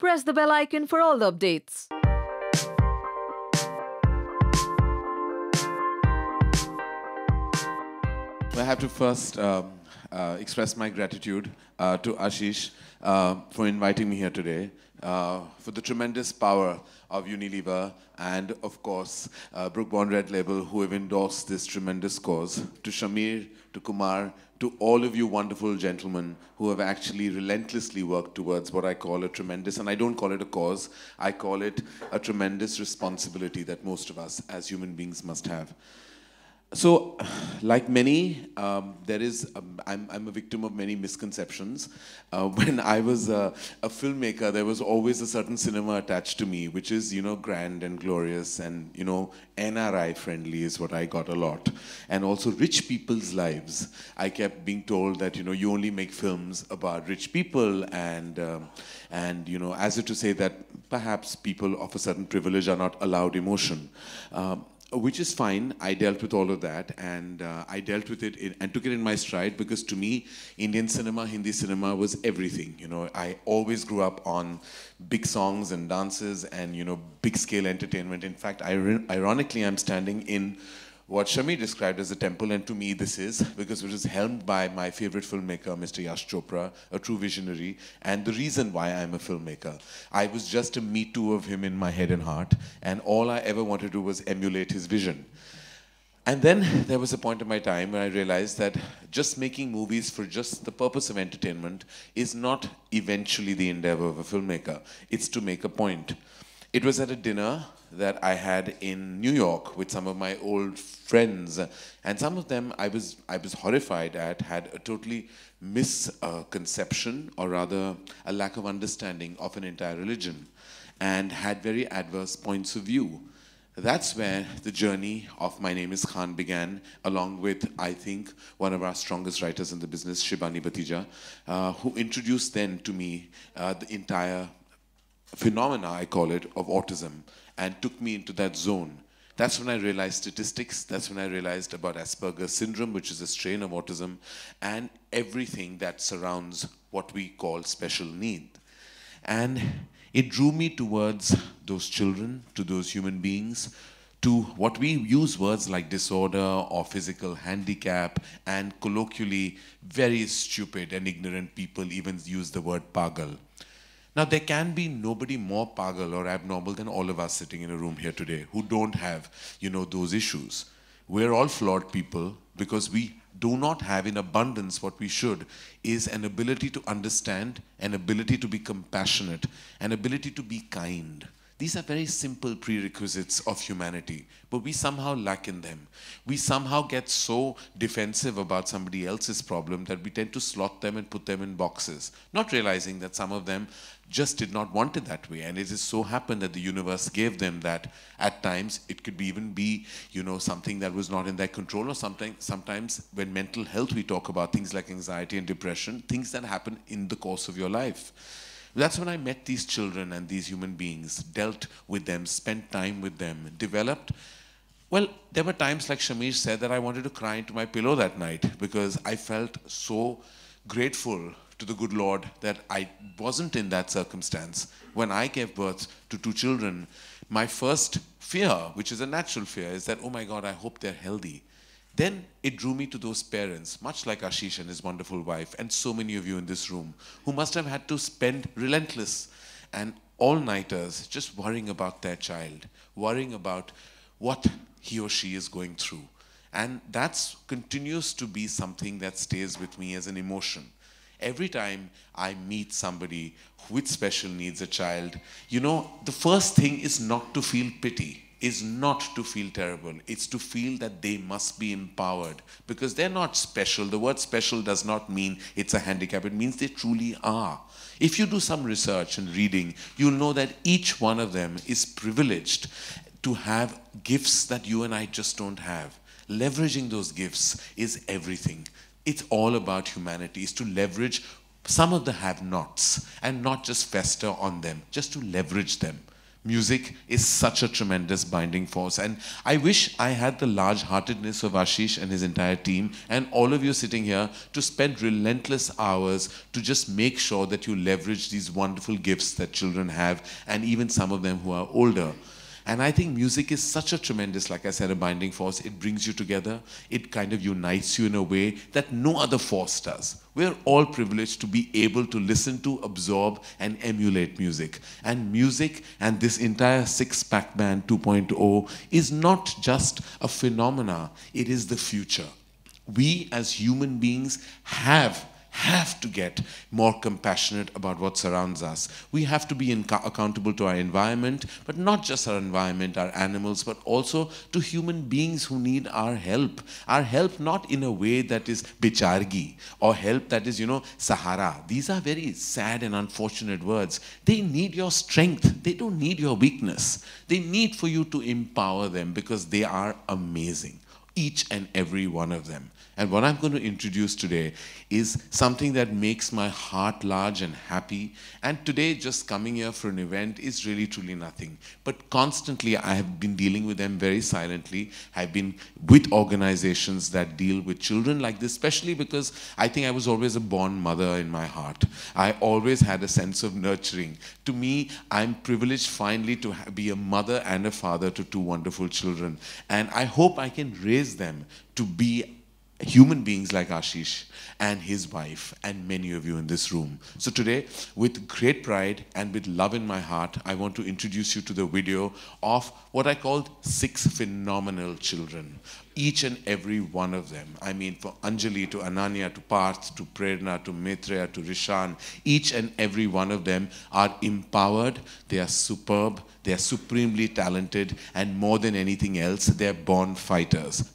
press the bell icon for all the updates. I have to first express my gratitude to Ashish for inviting me here today, for the tremendous power of Unilever and, of course, Brooke Bond Red Label, who have endorsed this tremendous cause, to Shamir, to Kumar, to all of you wonderful gentlemen who have actually relentlessly worked towards what I call a tremendous, and I don't call it a cause, I call it a tremendous responsibility that most of us as human beings must have. So, like many, I'm a victim of many misconceptions. When I was a filmmaker, there was always a certain cinema attached to me, which is, grand and glorious and, NRI friendly is what I got a lot. And also rich people's lives. I kept being told that, you only make films about rich people and as if to say that perhaps people of a certain privilege are not allowed emotion. Which is fine. I dealt with all of that, and I dealt with it and took it in my stride, because to me, Indian cinema, Hindi cinema was everything. I always grew up on big songs and dances and big scale entertainment. In fact, ironically, I'm standing in what Shamir described as a temple, and to me this is, because it was helmed by my favorite filmmaker, Mr. Yash Chopra, a true visionary, and the reason why I'm a filmmaker. I was just a me too of him in my head and heart, and all I ever wanted to do was emulate his vision. And then there was a point in my time where I realized that just making movies for just the purpose of entertainment is not eventually the endeavor of a filmmaker. It's to make a point. It was at a dinner that I had in New York with some of my old friends, and some of them I was horrified at had a totally misconception, or rather a lack of understanding of an entire religion, and had very adverse points of view. That's where the journey of My Name is Khan began, along with, I think, one of our strongest writers in the business, Shibani Batija, who introduced then to me the entire phenomena, I call it, of autism, and took me into that zone. That's when I realized statistics. That's when I realized about Asperger's syndrome, which is a strain of autism, and everything that surrounds what we call special need. And it drew me towards those children, to those human beings, to what we use words like disorder or physical handicap, and colloquially, very stupid and ignorant people even use the word pagal. Now, there can be nobody more pagal or abnormal than all of us sitting in a room here today who don't have, those issues. We're all flawed people because we do not have in abundance what we should, is an ability to understand, an ability to be compassionate, an ability to be kind. These are very simple prerequisites of humanity, but we somehow lack in them. We somehow get so defensive about somebody else's problem that we tend to slot them and put them in boxes, not realizing that some of them just did not want it that way. And it just so happened that the universe gave them that. At times, it could even be, something that was not in their control, or something. Sometimes when mental health, we talk about things like anxiety and depression, things that happen in the course of your life. That's when I met these children and these human beings, dealt with them, spent time with them, developed. Well, there were times, like Shamir said, that I wanted to cry into my pillow that night, because I felt so grateful to the good Lord that I wasn't in that circumstance. When I gave birth to two children, my first fear, which is a natural fear, is that, oh my God, I hope they're healthy. Then it drew me to those parents, much like Ashish and his wonderful wife, and so many of you in this room, who must have had to spend relentless and all-nighters just worrying about their child, worrying about what he or she is going through. And that continues to be something that stays with me as an emotion. Every time I meet somebody with special needs, a child, the first thing is not to feel pity, is not to feel terrible. It's to feel that they must be empowered, because they're not special. The word special does not mean it's a handicap. It means they truly are. If you do some research and reading, you'll know that each one of them is privileged to have gifts that you and I just don't have. Leveraging those gifts is everything. It's all about humanity, is to leverage some of the have-nots and not just fester on them, just to leverage them. Music is such a tremendous binding force, and I wish I had the large-heartedness of Ashish and his entire team and all of you sitting here to spend relentless hours to just make sure that you leverage these wonderful gifts that children have, and even some of them who are older. And I think music is such a tremendous, like I said, a binding force. It brings you together. It kind of unites you in a way that no other force does. We're all privileged to be able to listen to, absorb, and emulate music. And music and this entire Six-Pack Band 2.0 is not just a phenomena. It is the future. We as human beings have to get more compassionate about what surrounds us. We have to be accountable to our environment, but not just our environment, our animals, but also to human beings who need our help. Our help not in a way that is bichargi, or help that is, sahara. These are very sad and unfortunate words. They need your strength. They don't need your weakness. They need for you to empower them because they are amazing. Each and every one of them. And what I'm going to introduce today is something that makes my heart large and happy. And today, just coming here for an event is really truly nothing. But constantly, I have been dealing with them very silently. I've been with organizations that deal with children like this, especially because I think I was always a born mother in my heart. I always had a sense of nurturing. To me, I'm privileged finally to be a mother and a father to two wonderful children. And I hope I can raise them to be human beings like Ashish and his wife and many of you in this room. So today, with great pride and with love in my heart, I want to introduce you to the video of what I called 6 phenomenal children. Each and every one of them. I mean, from Anjali to Ananya to Parth to Prerna to Maitreya to Rishan, each and every one of them are empowered, they are superb, they are supremely talented, and more than anything else, they are born fighters.